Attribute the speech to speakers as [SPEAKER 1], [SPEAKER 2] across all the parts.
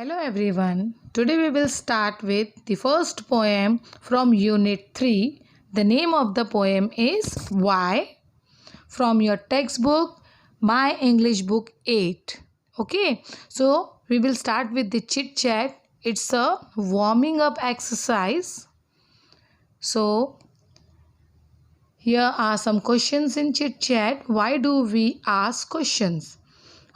[SPEAKER 1] Hello everyone. Today we will start with the first poem from Unit 3. The name of the poem is Why, from your textbook My English Book 8. Okay, so we will start with the chit chat. It's a warming up exercise. So here are some questions in chit chat. Why do we ask questions?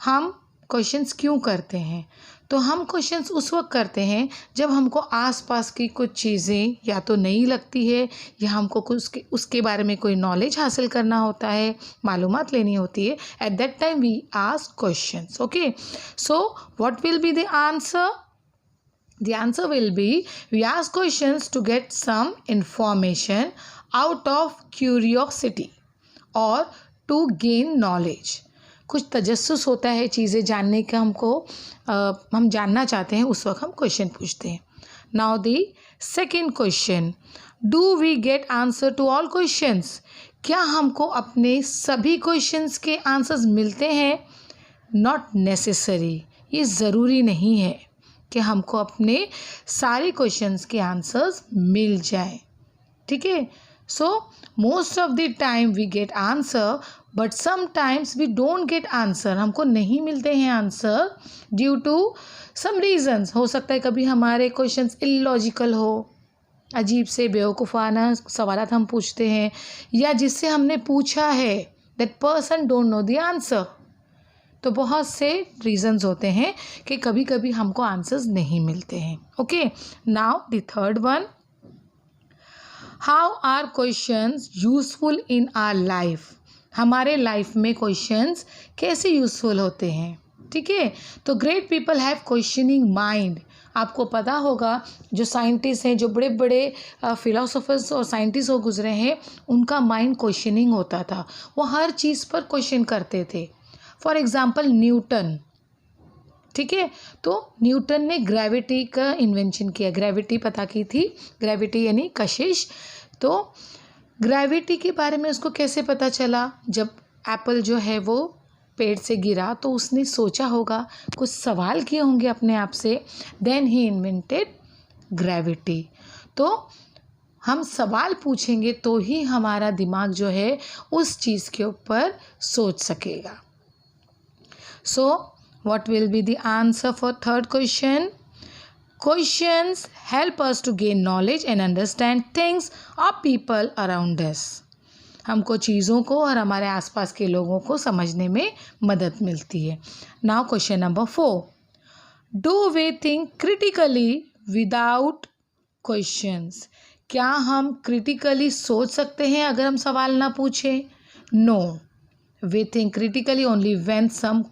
[SPEAKER 1] हम questions क्यों करते हैं? तो हम questions उस वक्त करते हैं जब हमको आसपास की कुछ चीज़ें या तो नई लगती है या हमको कुछ उसके बारे में कोई नॉलेज हासिल करना होता है, मालूमात लेनी होती है. At that time we ask questions. Okay, so what will be the answer? The answer will be we ask questions to get some information out of curiosity or to gain knowledge. कुछ तजस्सुस होता है चीज़ें जानने का हमको, हम जानना चाहते हैं, उस वक्त हम क्वेश्चन पूछते हैं. Now the second question, do we get answer to all questions? क्या हमको अपने सभी क्वेश्चंस के आंसर्स मिलते हैं? Not necessary. ये ज़रूरी नहीं है कि हमको अपने सारे क्वेश्चंस के आंसर्स मिल जाए. ठीक है, so most of the time we get answer but sometimes we don't get answer. हमको नहीं मिलते हैं answer due to some reasons. हो सकता है कभी हमारे क्वेश्चंस इलॉजिकल हो, अजीब से बेवकूफ़ाना सवालात हम पूछते हैं, या जिससे हमने पूछा है that person don't know the answer. तो बहुत से रीज़न्स होते हैं कि कभी कभी हमको आंसर्स नहीं मिलते हैं. Okay, now the third one, how are questions useful in our life? हमारे लाइफ में क्वेश्चंस कैसे यूज़फुल होते हैं? ठीक है, तो great people have questioning mind. आपको पता होगा जो साइंटिस्ट हैं, जो बड़े बड़े फिलोसोफर्स और साइंटिस्ट हो गुजरे हैं, उनका माइंड क्वेश्चनिंग होता था. वो हर चीज़ पर क्वेश्चन करते थे. For example Newton. ठीक है, तो न्यूटन ने ग्रेविटी का इन्वेंशन किया. ग्रेविटी पता की थी, ग्रेविटी यानी कशिश. तो ग्रेविटी के बारे में उसको कैसे पता चला? जब एप्पल जो है वो पेड़ से गिरा तो उसने सोचा होगा, कुछ सवाल किए होंगे अपने आप से, देन ही इन्वेंटेड ग्रेविटी. तो हम सवाल पूछेंगे तो ही हमारा दिमाग जो है उस चीज़ के ऊपर सोच सकेगा. So, what will be the answer for third question? Questions help us to gain knowledge and understand things or people around us. हमको चीज़ों को और हमारे आसपास के लोगों को समझने में मदद मिलती है. Now question number 4. Do we think critically without questions? क्या हम critically सोच सकते हैं अगर हम सवाल ना पूछें? No. We think critically only when some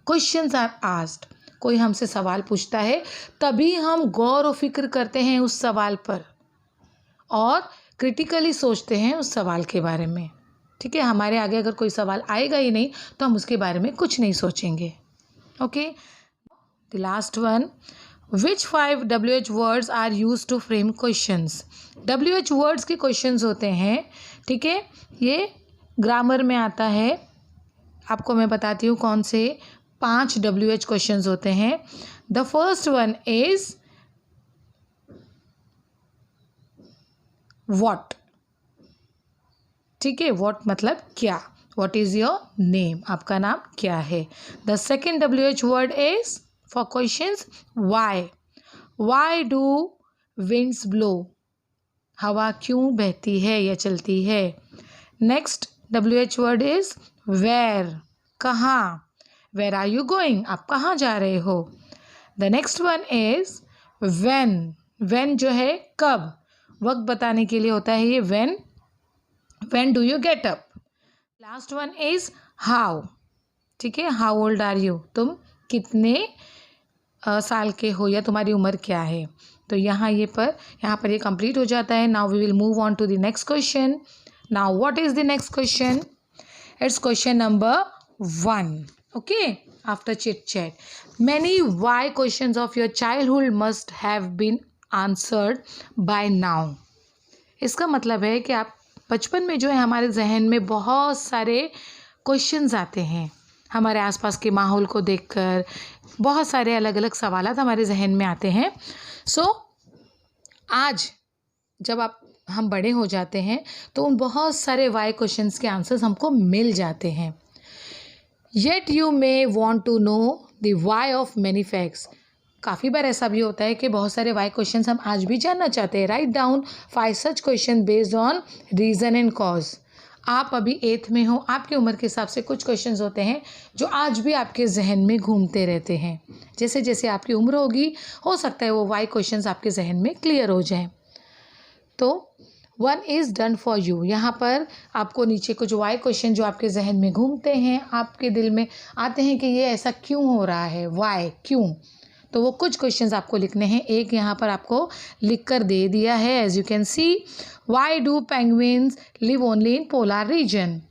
[SPEAKER 1] questions are asked. कोई हमसे सवाल पूछता है तभी हम गौर व फिक्र करते हैं उस सवाल पर और क्रिटिकली सोचते हैं उस सवाल के बारे में. ठीक है, हमारे आगे अगर कोई सवाल आएगा ही नहीं तो हम उसके बारे में कुछ नहीं सोचेंगे. Okay, the last one, which 5 WH words are use to frame questions? WH words के क्वेश्चंस होते हैं. ठीक है, ये ग्रामर में आता है. आपको मैं बताती हूँ कौन से 5 WH क्वेश्चंस होते हैं. The first one is what. ठीक है, व्हाट मतलब क्या. What is your name? आपका नाम क्या है. The second WH word is for questions why. Why do winds blow? हवा क्यों बहती है या चलती है. Next WH word is where. कहाँ. Where are you going? आप कहाँ जा रहे हो. The next one is when. When जो है कब, वक्त बताने के लिए होता है ये when. When do you get up. Last one is how. ठीक है, हाउ ओल्ड आर यू? तुम कितने साल के हो या तुम्हारी उम्र क्या है. तो यहाँ पर ये कंप्लीट हो जाता है. Now we will move on to the next question. Now what is the next question? It's question number 1. Okay, after chit chat, many why questions of your childhood must have been answered by now. इसका मतलब है कि आप बचपन में जो है हमारे जहन में बहुत सारे क्वेश्चंस आते हैं हमारे आसपास के माहौल को देखकर बहुत सारे अलग अलग सवालात हमारे जहन में आते हैं। आज जब हम बड़े हो जाते हैं तो उन बहुत सारे वाई क्वेश्चंस के आंसर्स हमको मिल जाते हैं। Yet you may want to know the why of many facts. काफ़ी बार ऐसा भी होता है कि बहुत सारे वाई क्वेश्चंस हम आज भी जानना चाहते हैं। Write down 5 such question based on reason and cause. आप अभी 8th में हो, आपकी उम्र के हिसाब से कुछ क्वेश्चंस होते हैं जो आज भी आपके जहन में घूमते रहते हैं। जैसे जैसे आपकी उम्र होगी, हो सकता है वो वाई क्वेश्चंस आपके जहन में क्लियर हो जाएं। तो 1 इज़ डन फॉर यू। यहाँ पर आपको नीचे कुछ वाई क्वेश्चन जो आपके जहन में घूमते हैं, आपके दिल में आते हैं कि ये ऐसा क्यों हो रहा है, वाई, क्यों, तो वो कुछ क्वेश्चंस आपको लिखने हैं। एक यहाँ पर आपको लिख कर दे दिया है, as you can see. Why do penguins live only in polar region.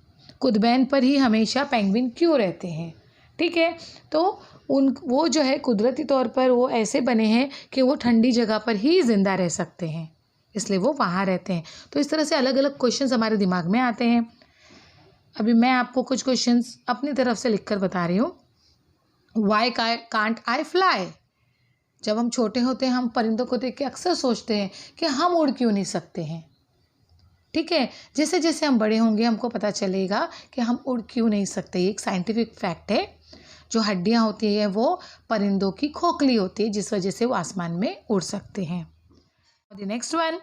[SPEAKER 1] कुदबैन पर ही हमेशा पेंगुइन क्यों रहते हैं, ठीक है। तो वो जो है कुदरती तौर पर वो ऐसे बने हैं कि वो ठंडी जगह पर ही ज़िंदा रह सकते हैं, इसलिए वो वहाँ रहते हैं। तो इस तरह से अलग अलग क्वेश्चंस हमारे दिमाग में आते हैं। अभी मैं आपको कुछ क्वेश्चंस अपनी तरफ से लिखकर बता रही हूँ। Why can't I fly. जब हम छोटे होते हैं हम परिंदों को देख के अक्सर सोचते हैं कि हम उड़ क्यों नहीं सकते हैं, ठीक है। जैसे जैसे हम बड़े होंगे हमको पता चलेगा कि हम उड़ क्यों नहीं सकते। ये एक साइंटिफिक फैक्ट है। जो हड्डियाँ होती हैं वो परिंदों की खोखली होती है, जिस वजह से वो आसमान में उड़ सकते हैं। The next one,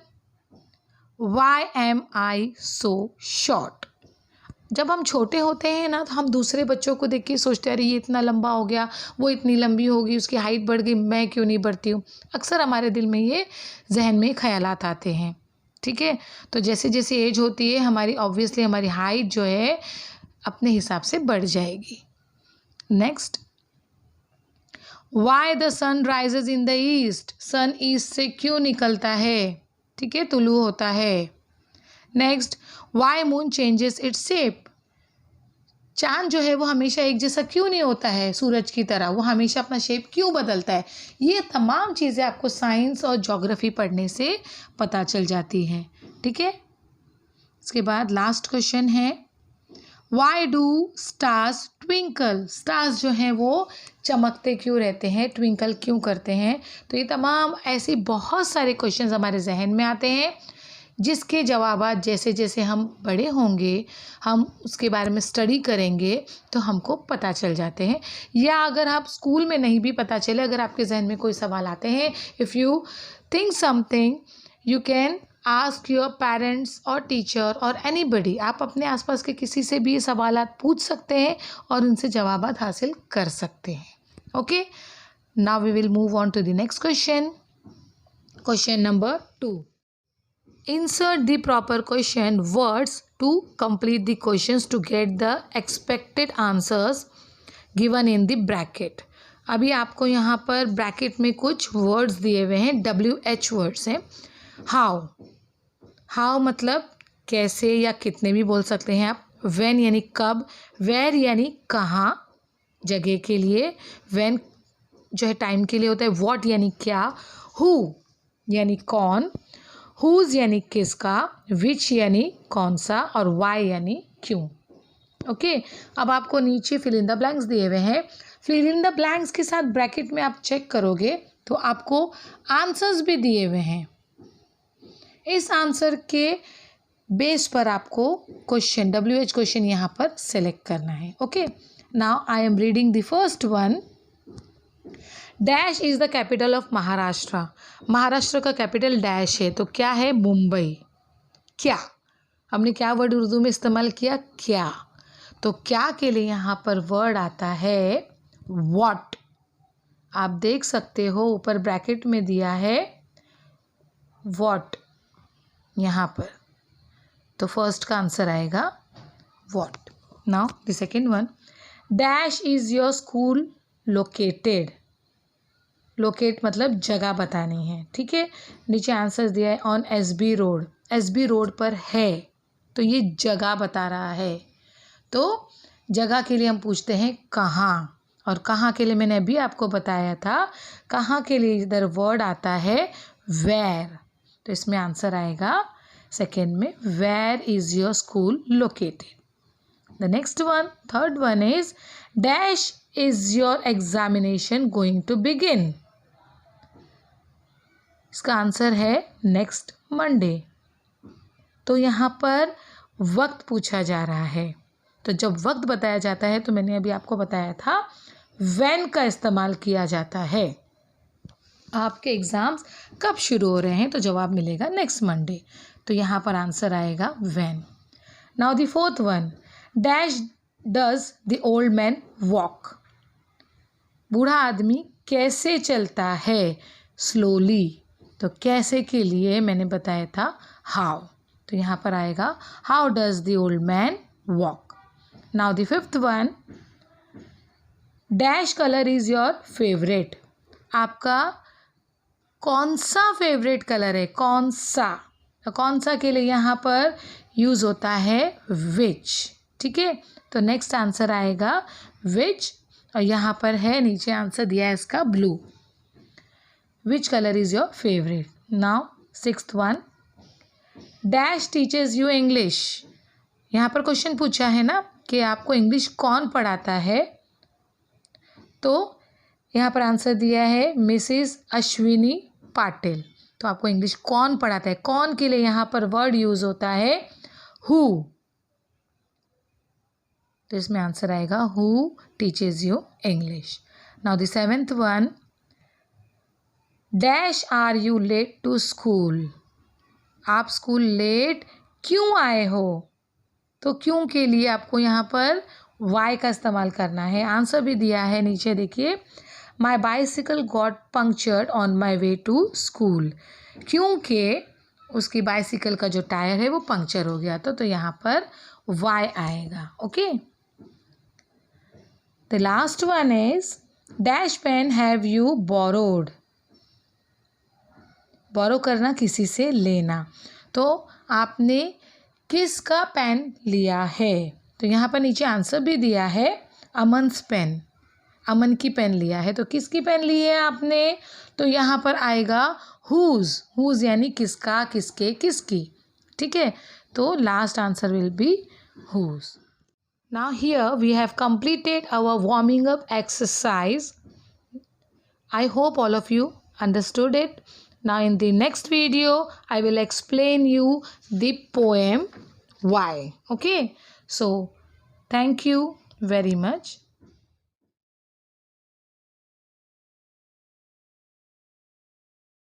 [SPEAKER 1] why am I so short. जब हम छोटे होते हैं ना तो हम दूसरे बच्चों को देख के सोचते हैं अरे ये इतना लंबा हो गया, वो इतनी लंबी होगी, उसकी हाइट बढ़ गई, मैं क्यों नहीं बढ़ती हूँ। अक्सर हमारे दिल में ये जहन में ख्यालात आते हैं, ठीक है। तो जैसे जैसे एज होती है हमारी ऑब्वियसली हमारी हाइट जो है अपने हिसाब से बढ़ जाएगी। Next, why the sun rises in the east. Sun east से क्यों निकलता है, ठीक है, तुलू होता है। Next, why moon changes its shape. चांद जो है वो हमेशा एक जैसा क्यों नहीं होता है सूरज की तरह, वो हमेशा अपना शेप क्यों बदलता है। ये तमाम चीज़ें आपको साइंस और ज्योग्राफी पढ़ने से पता चल जाती हैं, ठीक है। इसके बाद लास्ट क्वेश्चन है, why do stars twinkle. Stars जो हैं वो चमकते क्यों रहते हैं, ट्विंकल क्यों करते हैं। तो ये तमाम ऐसे बहुत सारे क्वेश्चन हमारे जहन में आते हैं जिसके जवाबात जैसे जैसे हम बड़े होंगे हम उसके बारे में स्टडी करेंगे तो हमको पता चल जाते हैं। या अगर आप स्कूल में नहीं भी पता चले, अगर आपके जहन में कोई सवाल आते हैं, if you think something you can ask your parents और टीचर और एनीबडी। आप अपने आसपास के किसी से भी ये सवालात पूछ सकते हैं और उनसे जवाबात हासिल कर सकते हैं। Okay, now we will move on to the next question. Question number 2, insert the proper question words to complete the questions to get the expected answers given in the bracket। अभी आपको यहाँ पर ब्रैकेट में कुछ words दिए हुए हैं, WH words हैं। हाउ मतलब कैसे या कितने भी बोल सकते हैं आप। व्हेन यानी कब, वेयर यानी कहाँ, जगह के लिए, व्हेन जो है टाइम के लिए होता है, व्हाट यानी क्या, हु यानी कौन, हुज यानी किसका, विच यानी कौन सा, और वाई यानी क्यों। ओके, अब आपको नीचे फिल इन द ब्लैंक्स दिए हुए हैं। फिल इन द ब्लैंक्स के साथ ब्रैकेट में आप चेक करोगे तो आपको आंसर्स भी दिए हुए हैं। इस आंसर के बेस पर आपको क्वेश्चन WH क्वेश्चन यहाँ पर सेलेक्ट करना है। Okay, now I am reading the first one. Dash is the capital of Maharashtra. Maharashtra का कैपिटल डैश है, तो क्या है, मुंबई। क्या, हमने क्या वर्ड उर्दू में इस्तेमाल किया, क्या। तो क्या के लिए यहाँ पर वर्ड आता है व्हाट। आप देख सकते हो ऊपर ब्रैकेट में दिया है व्हाट यहाँ पर, तो फर्स्ट का आंसर आएगा what. Now the second one, dash is your school located. Locate मतलब जगह बतानी है, ठीक है। नीचे आंसर दिया है on SB road. SB road पर है, तो ये जगह बता रहा है। तो जगह के लिए हम पूछते हैं कहाँ, और कहाँ के लिए मैंने अभी आपको बताया था, कहाँ के लिए इधर वर्ड आता है वेयर। तो इसमें आंसर आएगा सेकेंड में, where is your school located. The next one, third one is dash is your examination going to begin. इसका आंसर है नेक्स्ट मंडे। तो यहाँ पर वक्त पूछा जा रहा है, तो जब वक्त बताया जाता है तो मैंने अभी आपको बताया था व्हेन का इस्तेमाल किया जाता है। आपके एग्ज़ाम्स कब शुरू हो रहे हैं, तो जवाब मिलेगा नेक्स्ट मंडे। तो यहाँ पर आंसर आएगा when. Now the fourth one, dash does the old man walk. बूढ़ा आदमी कैसे चलता है, स्लोली। तो कैसे के लिए मैंने बताया था हाउ, तो यहाँ पर आएगा how does the old man walk. Now the fifth one, dash colour is your favourite. आपका कौन सा फेवरेट कलर है, कौन सा, तो कौन सा के लिए यहाँ पर यूज़ होता है विच। ठीक है, तो नेक्स्ट आंसर आएगा विच, और यहाँ पर है नीचे आंसर दिया है इसका blue. Which colour is your favourite. Now sixth one, dash teachers you English. यहाँ पर क्वेश्चन पूछा है ना कि आपको इंग्लिश कौन पढ़ाता है, तो यहाँ पर आंसर दिया है मिसिस अश्विनी पाटिल। तो आपको इंग्लिश कौन पढ़ाता है, कौन के लिए यहाँ पर वर्ड यूज़ होता है हु। तो इसमें आंसर आएगा who teaches you English. Now the seventh one, dash are you late to school. आप स्कूल लेट क्यों आए हो, तो क्यों के लिए आपको यहाँ पर वाई का इस्तेमाल करना है। आंसर भी दिया है नीचे देखिए, my bicycle got punctured on my way to school. क्योंकि उसकी बाइसिकल का जो टायर है वो पंक्चर हो गया था, तो यहाँ पर वाई आएगा। Okay, the last one is dash pen have you borrowed. Borrow करना, किसी से लेना, तो आपने किसका पेन लिया है, तो यहाँ पर नीचे आंसर भी दिया है अमन्स पेन। अमन की पेन लिया है, तो किसकी पेन ली है आपने, तो यहाँ पर आएगा हुज। हुज यानी किसका, किसके, किसकी। ठीक है, तो last answer will be whose. Now here we have completed our warming up exercise. I hope all of you understood it. Now in the next video I will explain you the poem Why. Okay, so thank you very much.